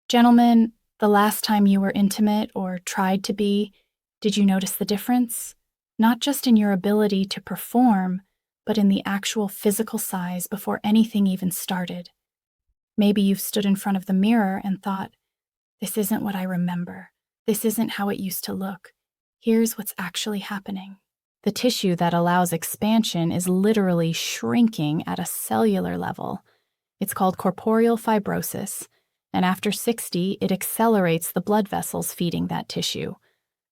Gentlemen, the last time you were intimate or tried to be, did you notice the difference? Not just in your ability to perform, but in the actual physical size before anything even started. Maybe you've stood in front of the mirror and thought, this isn't what I remember. This isn't how it used to look. Here's what's actually happening. The tissue that allows expansion is literally shrinking at a cellular level. It's called corporeal fibrosis, and after 60, it accelerates the blood vessels feeding that tissue.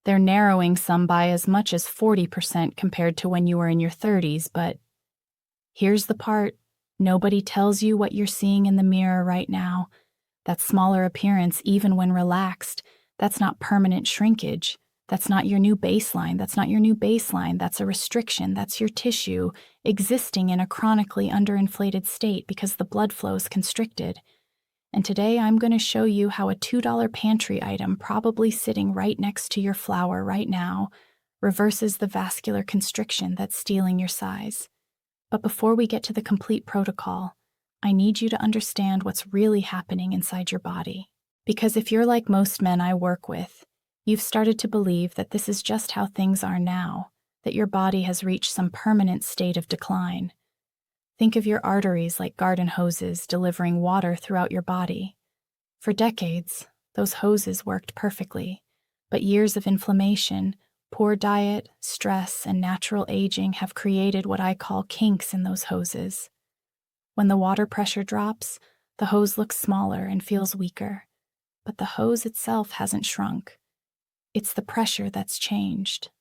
They're narrowing some by as much as 40% compared to when you were in your 30s, but here's the part nobody tells you what you're seeing in the mirror right now. That smaller appearance, even when relaxed, that's not permanent shrinkage. That's not your new baseline. That's a restriction. That's your tissue existing in a chronically underinflated state because the blood flow is constricted. And today I'm going to show you how a $2 pantry item probably sitting right next to your flower right now reverses the vascular constriction that's stealing your size. But before we get to the complete protocol, I need you to understand what's really happening inside your body. Because if you're like most men I work with, you've started to believe that this is just how things are now, that your body has reached some permanent state of decline. Think of your arteries like garden hoses delivering water throughout your body. For decades, those hoses worked perfectly, but years of inflammation, poor diet, stress, and natural aging have created what I call kinks in those hoses. When the water pressure drops, the hose looks smaller and feels weaker, but the hose itself hasn't shrunk. It's the pressure that's changed.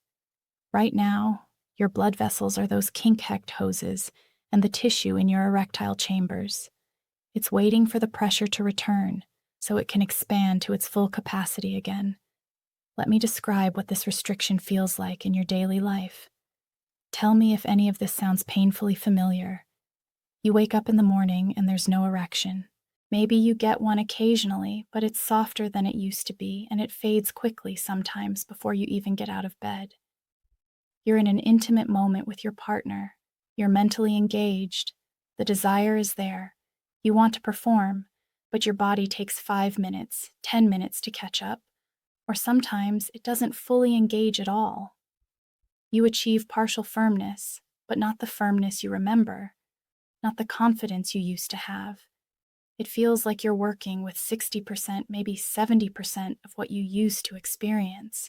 Right now, your blood vessels are those kink-hecht hoses and the tissue in your erectile chambers. It's waiting for the pressure to return so it can expand to its full capacity again. Let me describe what this restriction feels like in your daily life. Tell me if any of this sounds painfully familiar. You wake up in the morning and there's no erection. Maybe you get one occasionally, but it's softer than it used to be, and it fades quickly sometimes before you even get out of bed. You're in an intimate moment with your partner. You're mentally engaged. The desire is there. You want to perform, but your body takes 5 minutes, 10 minutes to catch up, or sometimes it doesn't fully engage at all. You achieve partial firmness, but not the firmness you remember, not the confidence you used to have. It feels like you're working with 60%, maybe 70% of what you used to experience.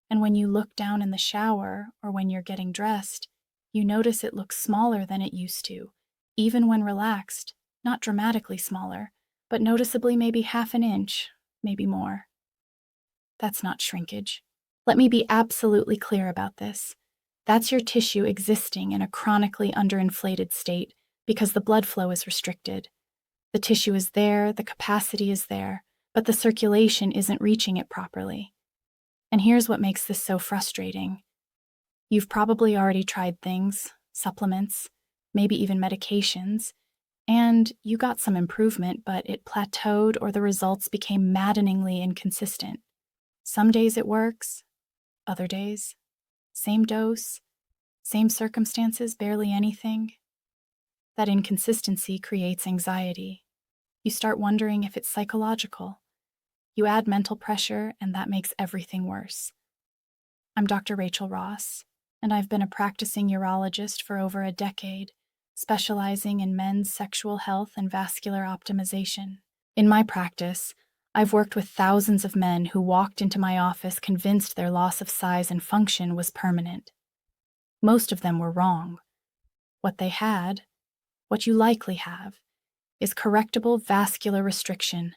And when you look down in the shower or when you're getting dressed, you notice it looks smaller than it used to, even when relaxed, not dramatically smaller, but noticeably maybe half an inch, maybe more. That's not shrinkage. Let me be absolutely clear about this. That's your tissue existing in a chronically underinflated state because the blood flow is restricted. The tissue is there, the capacity is there, but the circulation isn't reaching it properly. And here's what makes this so frustrating. You've probably already tried things, supplements, maybe even medications, and you got some improvement, but it plateaued or the results became maddeningly inconsistent. Some days it works, other days, same dose, same circumstances, barely anything. That inconsistency creates anxiety. You start wondering if it's psychological. You add mental pressure, and that makes everything worse. I'm Dr. Rachael Ross, and I've been a practicing urologist for over a decade, specializing in men's sexual health and vascular optimization. In my practice, I've worked with thousands of men who walked into my office convinced their loss of size and function was permanent. Most of them were wrong. What they had, what you likely have, is correctable vascular restriction,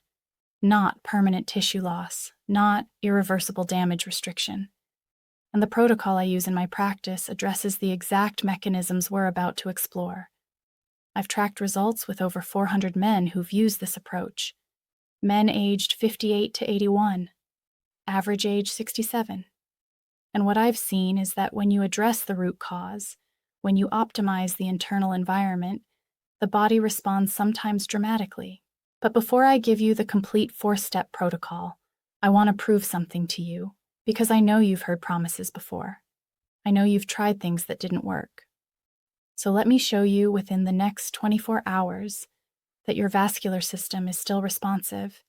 not permanent tissue loss, not irreversible damage restriction. And the protocol I use in my practice addresses the exact mechanisms we're about to explore. I've tracked results with over 400 men who've used this approach. Men aged 58 to 81, average age 67. And what I've seen is that when you address the root cause, when you optimize the internal environment, the body responds sometimes dramatically. But before I give you the complete 4-step protocol, I want to prove something to you, because I know you've heard promises before. I know you've tried things that didn't work. So let me show you within the next 24 hours that your vascular system is still responsive.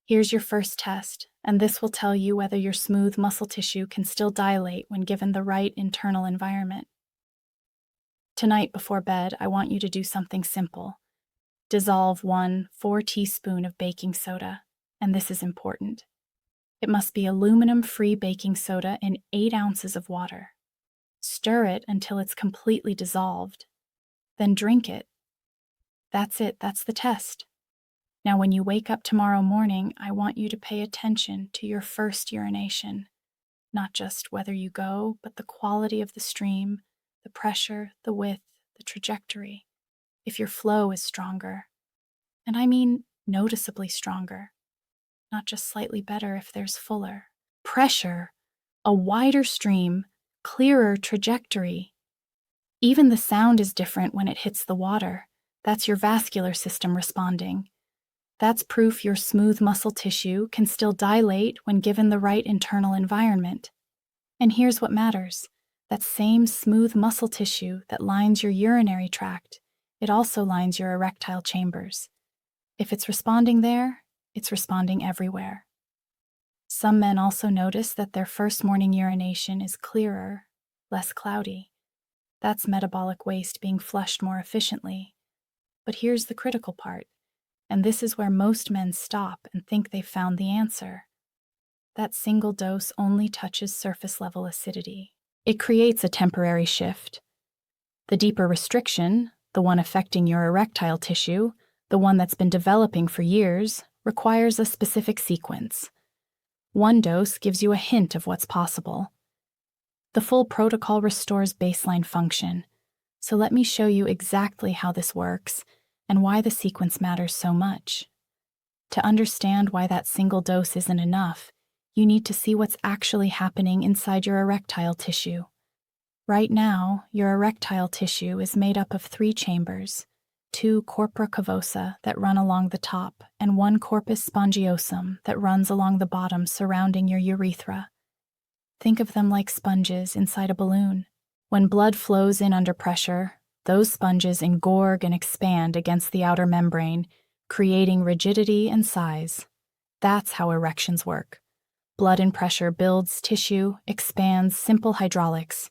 Here's your first test, and this will tell you whether your smooth muscle tissue can still dilate when given the right internal environment. Tonight before bed, I want you to do something simple. Dissolve 4 teaspoons of baking soda, and this is important. It must be aluminum-free baking soda in 8 ounces of water. Stir it until it's completely dissolved. Then drink it. That's it, that's the test. Now, when you wake up tomorrow morning, I want you to pay attention to your first urination. Not just whether you go, but the quality of the stream, the pressure, the width, the trajectory. If your flow is stronger. And I mean noticeably stronger. Not just slightly better if there's fuller. Pressure, a wider stream, clearer trajectory. Even the sound is different when it hits the water. That's your vascular system responding. That's proof your smooth muscle tissue can still dilate when given the right internal environment. And here's what matters. That same smooth muscle tissue that lines your urinary tract, it also lines your erectile chambers. If it's responding there, it's responding everywhere. Some men also notice that their first morning urination is clearer, less cloudy. That's metabolic waste being flushed more efficiently. But here's the critical part. And this is where most men stop and think they've found the answer. That single dose only touches surface level acidity. It creates a temporary shift. The deeper restriction, the one affecting your erectile tissue, the one that's been developing for years, requires a specific sequence. One dose gives you a hint of what's possible. The full protocol restores baseline function. So let me show you exactly how this works and why the sequence matters so much. To understand why that single dose isn't enough, you need to see what's actually happening inside your erectile tissue. Right now, your erectile tissue is made up of 3 chambers, 2 corpora cavosa that run along the top and 1 corpus spongiosum that runs along the bottom surrounding your urethra. Think of them like sponges inside a balloon. When blood flows in under pressure, those sponges engorge and expand against the outer membrane, creating rigidity and size. That's how erections work. Blood and pressure builds tissue, expands, simple hydraulics.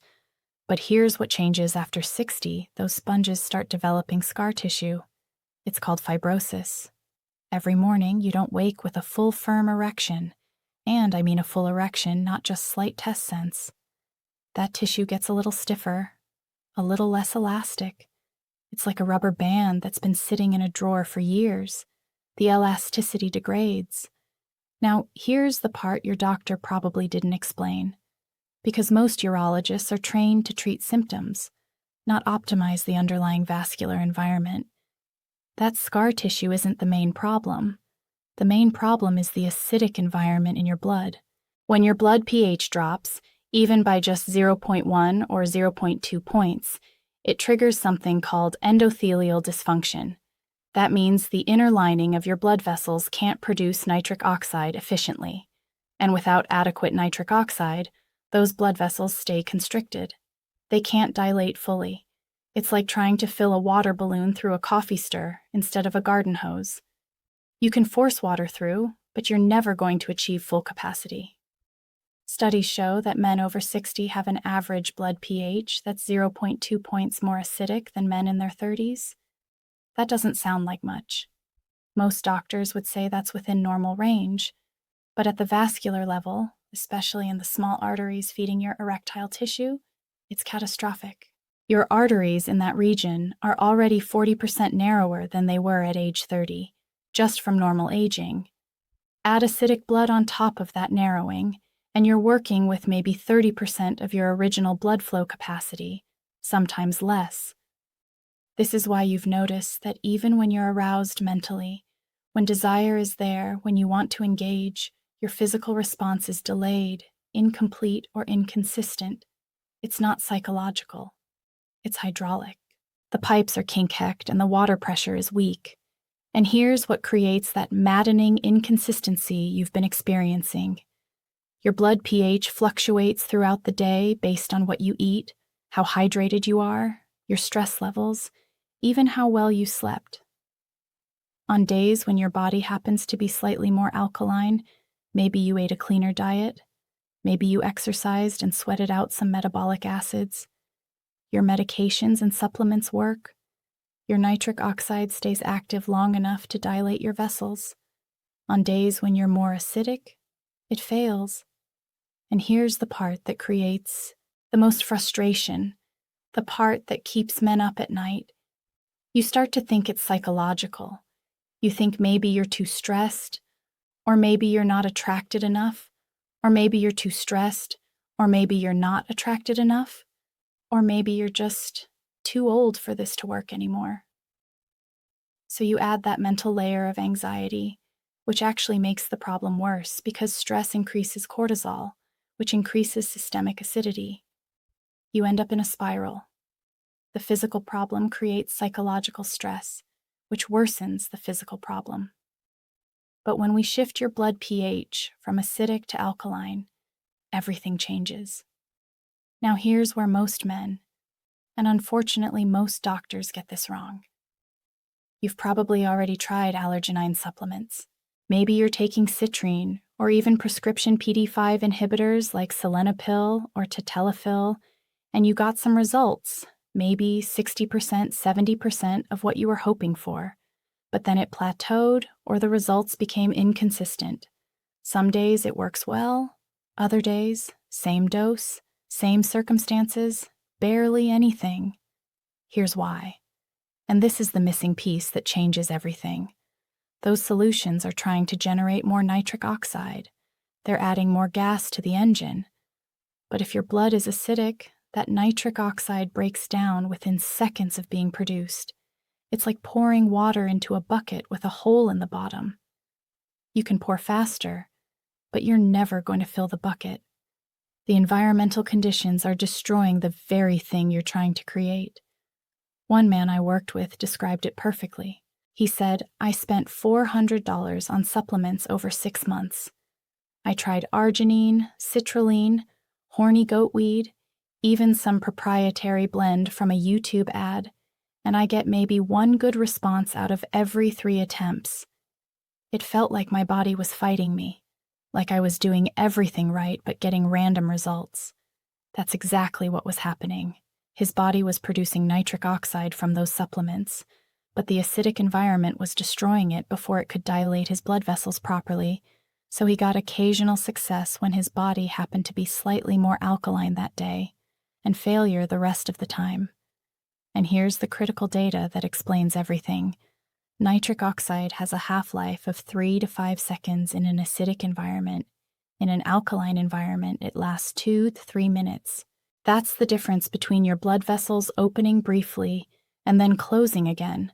But here's what changes after 60, those sponges start developing scar tissue. It's called fibrosis. Every morning, you don't wake with a full firm erection. And I mean a full erection, not just slight test sense. That tissue gets a little stiffer, a little less elastic. It's like a rubber band that's been sitting in a drawer for years. The elasticity degrades. Now, here's the part your doctor probably didn't explain. Because most urologists are trained to treat symptoms, not optimize the underlying vascular environment. That scar tissue isn't the main problem. The main problem is the acidic environment in your blood. When your blood pH drops, even by just 0.1 or 0.2 points, it triggers something called endothelial dysfunction. That means the inner lining of your blood vessels can't produce nitric oxide efficiently. And without adequate nitric oxide, those blood vessels stay constricted. They can't dilate fully. It's like trying to fill a water balloon through a coffee stir instead of a garden hose. You can force water through, but you're never going to achieve full capacity. Studies show that men over 60 have an average blood pH that's 0.2 points more acidic than men in their 30s. That doesn't sound like much. Most doctors would say that's within normal range, but at the vascular level, especially in the small arteries feeding your erectile tissue, it's catastrophic. Your arteries in that region are already 40% narrower than they were at age 30, just from normal aging. Add acidic blood on top of that narrowing, and you're working with maybe 30% of your original blood flow capacity, sometimes less. This is why you've noticed that even when you're aroused mentally, when desire is there, when you want to engage, your physical response is delayed, incomplete, or inconsistent. It's not psychological. It's hydraulic. The pipes are kink-hecked and the water pressure is weak. And here's what creates that maddening inconsistency you've been experiencing. Your blood pH fluctuates throughout the day based on what you eat, how hydrated you are, your stress levels, even how well you slept. On days when your body happens to be slightly more alkaline, maybe you ate a cleaner diet, maybe you exercised and sweated out some metabolic acids, your medications and supplements work, your nitric oxide stays active long enough to dilate your vessels. On days when you're more acidic, it fails. And here's the part that creates the most frustration, the part that keeps men up at night. You start to think it's psychological. You think maybe you're too stressed, or maybe you're not attracted enough, or maybe you're too stressed, or maybe you're not attracted enough, or maybe you're just too old for this to work anymore. So you add that mental layer of anxiety, which actually makes the problem worse because stress increases cortisol, which increases systemic acidity. You end up in a spiral. The physical problem creates psychological stress, which worsens the physical problem. But when we shift your blood pH from acidic to alkaline, everything changes. Now here's where most men, and unfortunately most doctors, get this wrong. You've probably already tried allergenine supplements. Maybe you're taking citrine or even prescription PD-5 inhibitors like sildenafil or tadalafil, and you got some results, maybe 60%, 70% of what you were hoping for. But then it plateaued or the results became inconsistent. Some days it works well, other days, same dose, same circumstances, barely anything. Here's why. And this is the missing piece that changes everything. Those solutions are trying to generate more nitric oxide. They're adding more gas to the engine. But if your blood is acidic, that nitric oxide breaks down within seconds of being produced. It's like pouring water into a bucket with a hole in the bottom. You can pour faster, but you're never going to fill the bucket. The environmental conditions are destroying the very thing you're trying to create. One man I worked with described it perfectly. He said, "I spent $400 on supplements over 6 months. I tried arginine, citrulline, horny goatweed, even some proprietary blend from a YouTube ad, and I get maybe one good response out of every 3 attempts. It felt like my body was fighting me, like I was doing everything right but getting random results." That's exactly what was happening. His body was producing nitric oxide from those supplements, but the acidic environment was destroying it before it could dilate his blood vessels properly, so he got occasional success when his body happened to be slightly more alkaline that day, and failure the rest of the time. And here's the critical data that explains everything. Nitric oxide has a half-life of 3 to 5 seconds in an acidic environment. In an alkaline environment, it lasts 2 to 3 minutes. That's the difference between your blood vessels opening briefly and then closing again,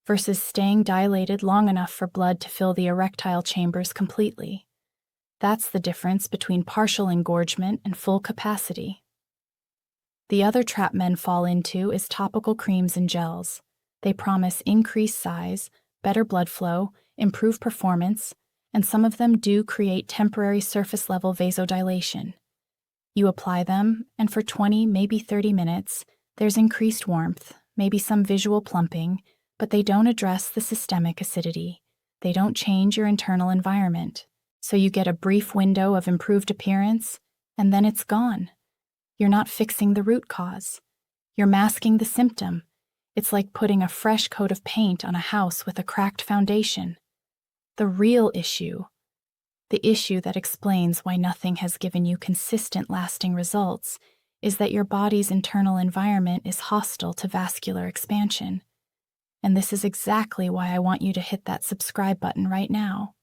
versus staying dilated long enough for blood to fill the erectile chambers completely. That's the difference between partial engorgement and full capacity. The other trap men fall into is topical creams and gels. They promise increased size, better blood flow, improved performance, and some of them do create temporary surface-level vasodilation. You apply them, and for 20, maybe 30 minutes, there's increased warmth, maybe some visual plumping, but they don't address the systemic acidity. They don't change your internal environment. So you get a brief window of improved appearance, and then it's gone. You're not fixing the root cause. You're masking the symptom. It's like putting a fresh coat of paint on a house with a cracked foundation. The real issue, the issue that explains why nothing has given you consistent, lasting results, is that your body's internal environment is hostile to vascular expansion. And this is exactly why I want you to hit that subscribe button right now.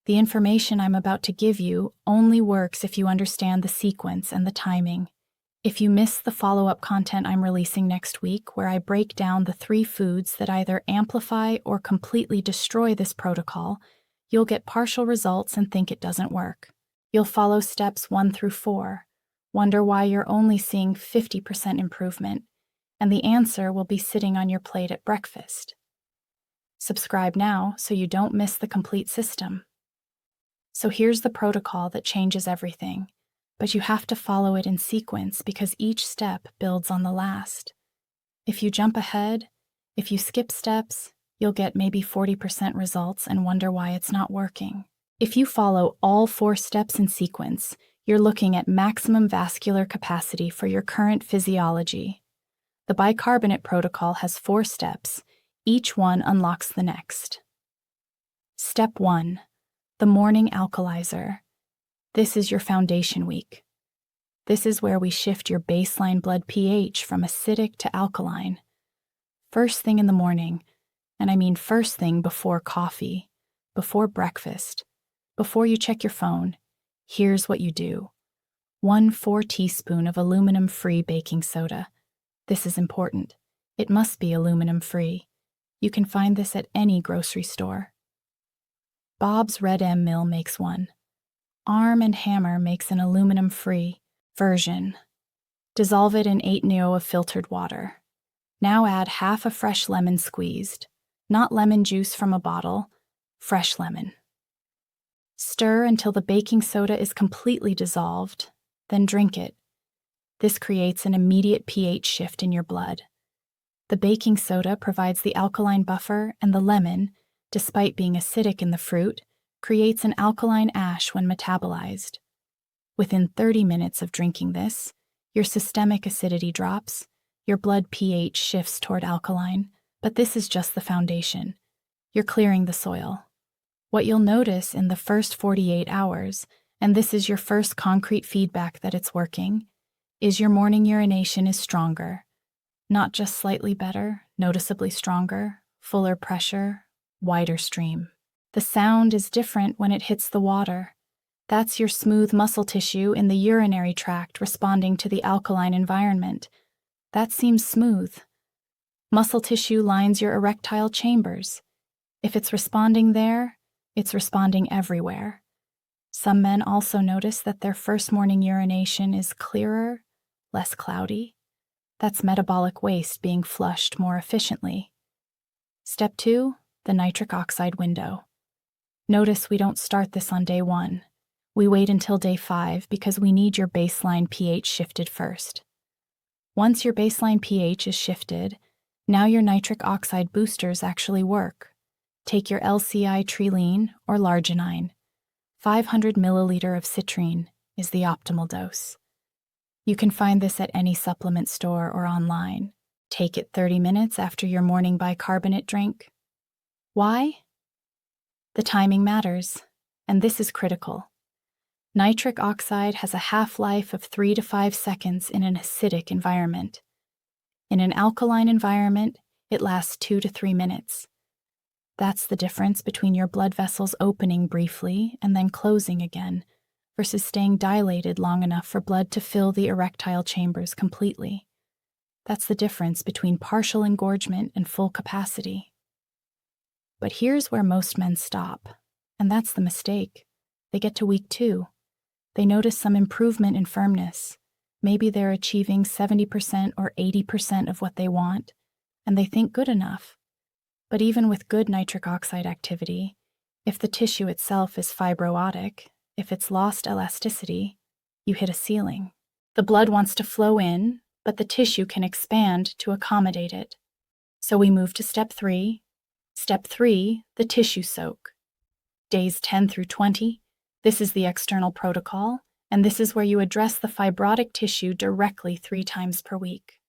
The information I'm about to give you only works if you understand the sequence and the timing. If you miss the follow-up content I'm releasing next week, where I break down the 3 foods that either amplify or completely destroy this protocol, you'll get partial results and think it doesn't work. You'll follow steps 1 through 4, wonder why you're only seeing 50% improvement, and the answer will be sitting on your plate at breakfast. Subscribe now so you don't miss the complete system. So here's the protocol that changes everything, but you have to follow it in sequence because each step builds on the last. If you jump ahead, if you skip steps, you'll get maybe 40% results and wonder why it's not working. If you follow all 4 steps in sequence, you're looking at maximum vascular capacity for your current physiology. The bicarbonate protocol has 4 steps. Each one unlocks the next. Step 1. The morning alkalizer. This is your foundation week. This is where we shift your baseline blood pH from acidic to alkaline. First thing in the morning, and I mean first thing before coffee, before breakfast, before you check your phone, here's what you do. 1/4 teaspoon of aluminum-free baking soda. This is important. It must be aluminum-free. You can find this at any grocery store. Bob's Red M Mill makes one. Arm & Hammer makes an aluminum-free version. Dissolve it in 8 neo of filtered water. Now add half a fresh lemon squeezed. Not lemon juice from a bottle, fresh lemon. Stir until the baking soda is completely dissolved, then drink it. This creates an immediate pH shift in your blood. The baking soda provides the alkaline buffer, and the lemon, despite being acidic in the fruit, creates an alkaline ash when metabolized. Within 30 minutes of drinking this, your systemic acidity drops, your blood pH shifts toward alkaline, but this is just the foundation. You're clearing the soil. What you'll notice in the first 48 hours, and this is your first concrete feedback that it's working, is your morning urination is stronger. Not just slightly better, noticeably stronger, fuller pressure, wider stream. The sound is different when it hits the water. That's your smooth muscle tissue in the urinary tract responding to the alkaline environment. That seems smooth. Muscle tissue lines your erectile chambers. If it's responding there, it's responding everywhere. Some men also notice that their first morning urination is clearer, less cloudy. That's metabolic waste being flushed more efficiently. Step 2, the nitric oxide window. Notice we don't start this on day 1. We wait until day 5 because we need your baseline pH shifted first. Once your baseline pH is shifted, now your nitric oxide boosters actually work. Take your LCI trilene or larginine. 500 milliliter of citrine is the optimal dose. You can find this at any supplement store or online. Take it 30 minutes after your morning bicarbonate drink. Why? The timing matters, and this is critical. Nitric oxide has a half-life of 3 to 5 seconds in an acidic environment. In an alkaline environment, it lasts 2 to 3 minutes. That's the difference between your blood vessels opening briefly and then closing again, versus staying dilated long enough for blood to fill the erectile chambers completely. That's the difference between partial engorgement and full capacity. But here's where most men stop, and that's the mistake. They get to week 2. They notice some improvement in firmness. Maybe they're achieving 70% or 80% of what they want, and they think good enough. But even with good nitric oxide activity, if the tissue itself is fibrotic, if it's lost elasticity, you hit a ceiling. The blood wants to flow in, but the tissue can expand to accommodate it. So we move to step 3. Step 3, the tissue soak. Days 10 through 20, this is the external protocol, and this is where you address the fibrotic tissue directly 3 times per week.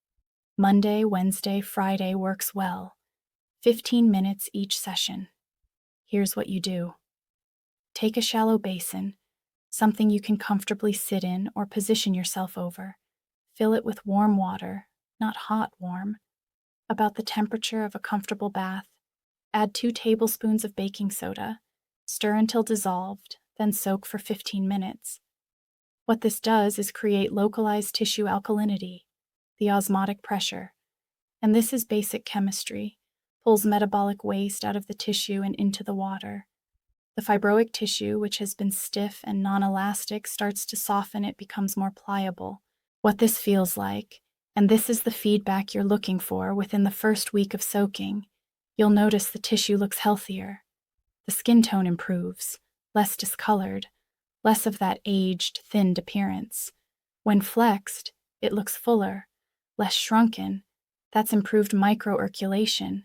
Monday, Wednesday, Friday works well. 15 minutes each session. Here's what you do. Take a shallow basin, something you can comfortably sit in or position yourself over. Fill it with warm water, not hot warm, about the temperature of a comfortable bath. Add 2 tablespoons of baking soda. Stir until dissolved, then soak for 15 minutes. What this does is create localized tissue alkalinity, the osmotic pressure. And this is basic chemistry, pulls metabolic waste out of the tissue and into the water. The fibroic tissue, which has been stiff and non-elastic, starts to soften. It becomes more pliable. What this feels like, and this is the feedback you're looking for within the first week of soaking, you'll notice the tissue looks healthier. The skin tone improves, less discolored, less of that aged, thinned appearance. When flexed, it looks fuller, less shrunken. That's improved microirculation.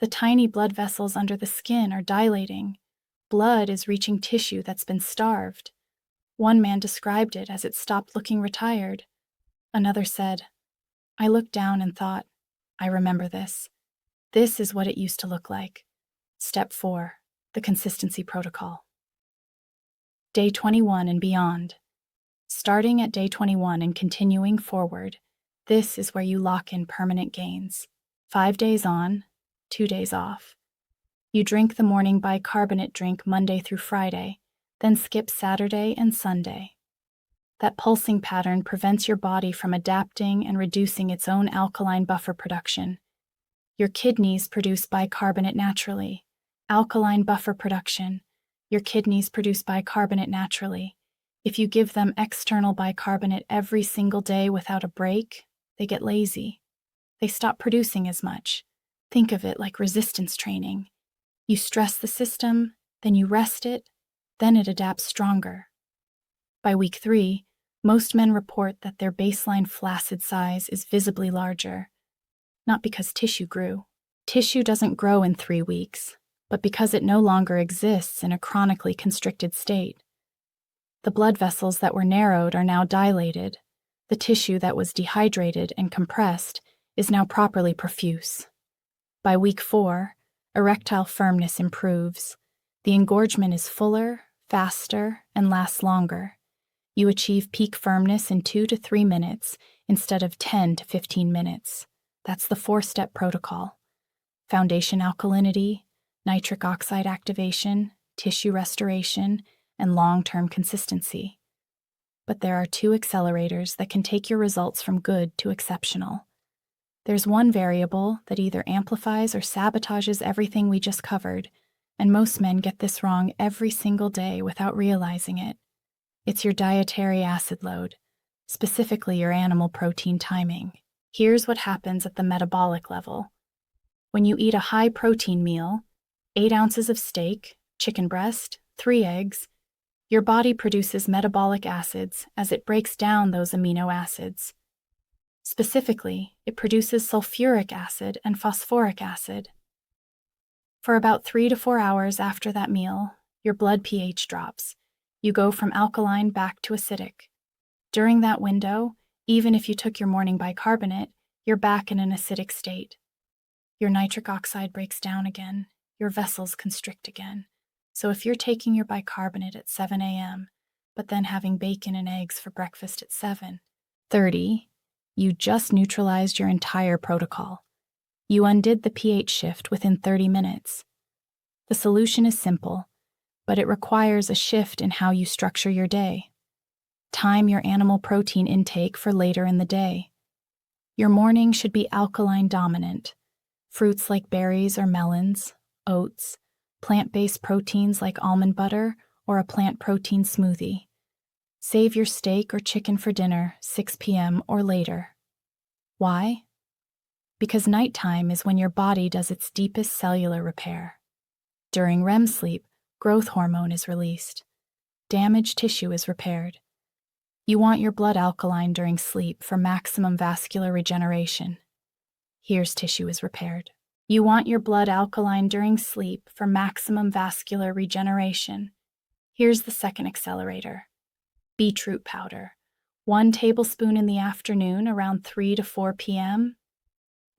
The tiny blood vessels under the skin are dilating. Blood is reaching tissue that's been starved. One man described it as it stopped looking retired. Another said, "I looked down and thought, I remember this. This is what it used to look like." Step 4. The consistency protocol. Day 21 and beyond. Starting at day 21 and continuing forward, this is where you lock in permanent gains. 5 days on, 2 days off. You drink the morning bicarbonate drink Monday through Friday, then skip Saturday and Sunday. That pulsing pattern prevents your body from adapting and reducing its own alkaline buffer production. Your kidneys produce bicarbonate naturally. Alkaline buffer production. Your kidneys produce bicarbonate naturally. If you give them external bicarbonate every single day without a break, they get lazy. They stop producing as much. Think of it like resistance training. You stress the system, then you rest it, then it adapts stronger. By week 3, most men report that their baseline flaccid size is visibly larger. Not because tissue grew. Tissue doesn't grow in 3 weeks, but because it no longer exists in a chronically constricted state. The blood vessels that were narrowed are now dilated. The tissue that was dehydrated and compressed is now properly profuse. By week 4, erectile firmness improves. The engorgement is fuller, faster, and lasts longer. You achieve peak firmness in 2 to 3 minutes instead of 10 to 15 minutes. That's the 4-step protocol. Foundation alkalinity, nitric oxide activation, tissue restoration, and long-term consistency. But there are 2 accelerators that can take your results from good to exceptional. There's one variable that either amplifies or sabotages everything we just covered, and most men get this wrong every single day without realizing it. It's your dietary acid load, specifically your animal protein timing. Here's what happens at the metabolic level. When you eat a high-protein meal, 8 ounces of steak, chicken breast, 3 eggs, your body produces metabolic acids as it breaks down those amino acids. Specifically, it produces sulfuric acid and phosphoric acid. For about 3 to 4 hours after that meal, your blood pH drops. You go from alkaline back to acidic. During that window, even if you took your morning bicarbonate, you're back in an acidic state. Your nitric oxide breaks down again. Your vessels constrict again. So if you're taking your bicarbonate at 7 a.m., but then having bacon and eggs for breakfast at 7:30, you just neutralized your entire protocol. You undid the pH shift within 30 minutes. The solution is simple, but it requires a shift in how you structure your day. Time your animal protein intake for later in the day. Your morning should be alkaline dominant. Fruits like berries or melons, oats, plant-based proteins like almond butter, or a plant protein smoothie. Save your steak or chicken for dinner, 6 p.m. or later. Why? Because nighttime is when your body does its deepest cellular repair. During REM sleep, growth hormone is released. Damaged tissue is repaired. You want your blood alkaline during sleep for maximum vascular regeneration. Here's tissue is repaired. You want your blood alkaline during sleep for maximum vascular regeneration. Here's the second accelerator. Beetroot powder. 1 tablespoon in the afternoon around 3 to 4 p.m.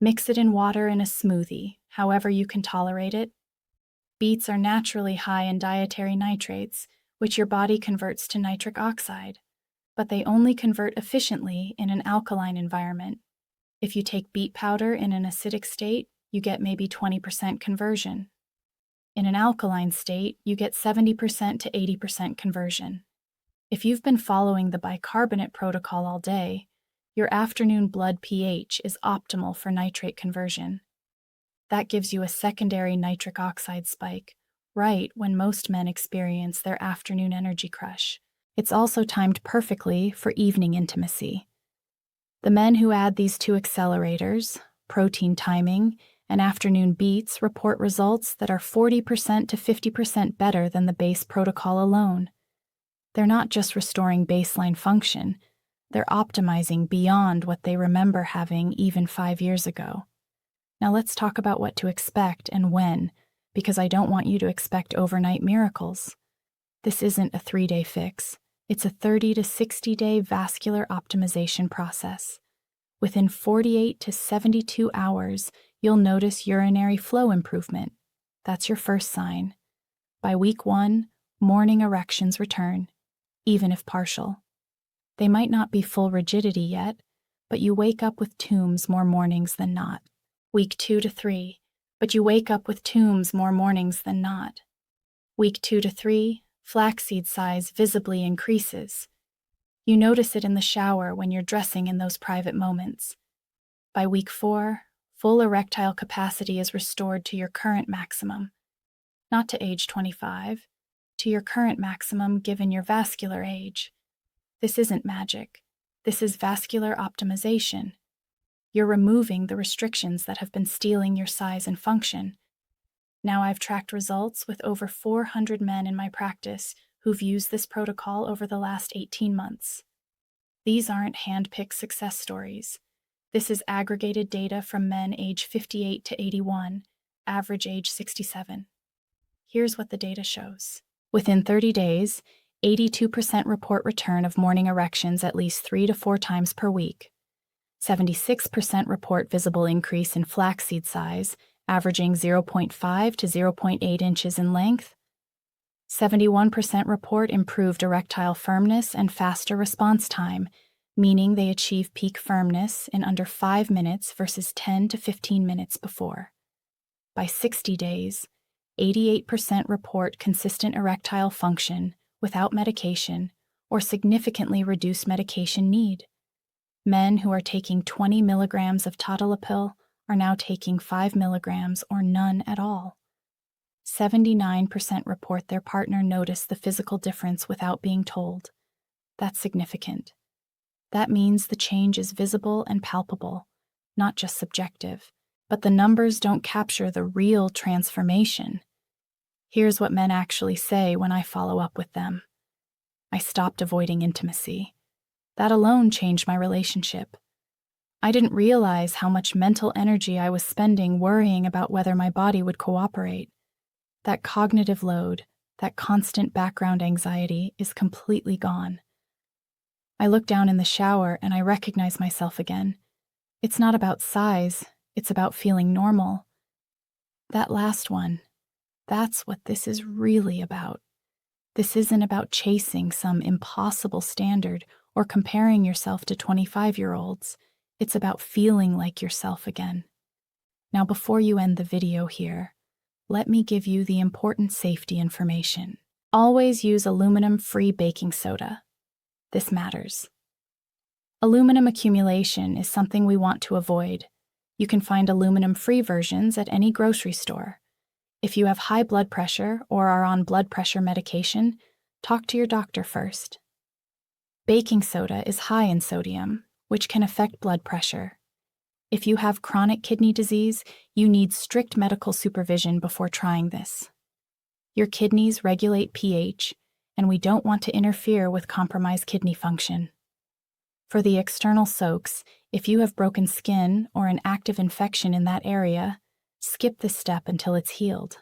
Mix it in water in a smoothie, however you can tolerate it. Beets are naturally high in dietary nitrates, which your body converts to nitric oxide, but they only convert efficiently in an alkaline environment. If you take beet powder in an acidic state, you get maybe 20% conversion. In an alkaline state, you get 70% to 80% conversion. If you've been following the bicarbonate protocol all day, your afternoon blood pH is optimal for nitrate conversion. That gives you a secondary nitric oxide spike, right when most men experience their afternoon energy crush. It's also timed perfectly for evening intimacy. The men who add these 2 accelerators, protein timing, and afternoon beats report results that are 40% to 50% better than the base protocol alone. They're not just restoring baseline function, they're optimizing beyond what they remember having even 5 years ago. Now let's talk about what to expect and when, because I don't want you to expect overnight miracles. This isn't a 3-day fix. It's a 30 to 60-day vascular optimization process. Within 48 to 72 hours, you'll notice urinary flow improvement. That's your first sign. By week 1, morning erections return, even if partial. They might not be full rigidity yet, but you wake up with tombs more mornings than not. Week 2 to 3, but you wake up with tombs more mornings than not. Week 2 to 3, flaxseed size visibly increases. You notice it in the shower when you're dressing in those private moments. By week 4, full erectile capacity is restored to your current maximum. Not to age 25, to your current maximum given your vascular age. This isn't magic. This is vascular optimization. You're removing the restrictions that have been stealing your size and function. Now I've tracked results with over 400 men in my practice who've used this protocol over the last 18 months. These aren't hand-picked success stories. This is aggregated data from men age 58 to 81, average age 67. Here's what the data shows. Within 30 days, 82% report return of morning erections at least 3 to 4 times per week. 76% report visible increase in flaxseed size, averaging 0.5 to 0.8 inches in length. 71% report improved erectile firmness and faster response time, meaning they achieve peak firmness in under 5 minutes versus 10 to 15 minutes before. By 60 days, 88% report consistent erectile function without medication or significantly reduced medication need. Men who are taking 20 milligrams of tadalafil are now taking 5 milligrams or none at all. 79% report their partner noticed the physical difference without being told. That's significant. That means the change is visible and palpable, not just subjective. But the numbers don't capture the real transformation. Here's what men actually say when I follow up with them. I stopped avoiding intimacy. That alone changed my relationship. I didn't realize how much mental energy I was spending worrying about whether my body would cooperate. That cognitive load, that constant background anxiety is completely gone. I look down in the shower and I recognize myself again. It's not about size, it's about feeling normal. That last one, that's what this is really about. This isn't about chasing some impossible standard or comparing yourself to 25-year-olds. It's about feeling like yourself again. Now, before you end the video here, let me give you the important safety information. Always use aluminum-free baking soda. This matters. Aluminum accumulation is something we want to avoid. You can find aluminum-free versions at any grocery store. If you have high blood pressure or are on blood pressure medication, talk to your doctor first. Baking soda is high in sodium, which can affect blood pressure. If you have chronic kidney disease, you need strict medical supervision before trying this. Your kidneys regulate pH, and we don't want to interfere with compromised kidney function. For the external soaks, if you have broken skin or an active infection in that area, skip this step until it's healed.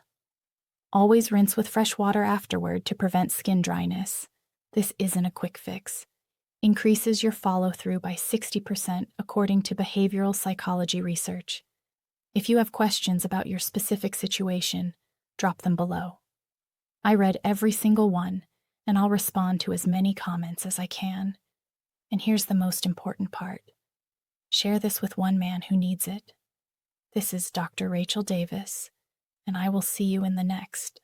Always rinse with fresh water afterward to prevent skin dryness. This isn't a quick fix. Increases your follow-through by 60% according to behavioral psychology research. If you have questions about your specific situation, drop them below. I read every single one, and I'll respond to as many comments as I can. And here's the most important part. Share this with one man who needs it. This is Dr. Rachael Davis, and I will see you in the next.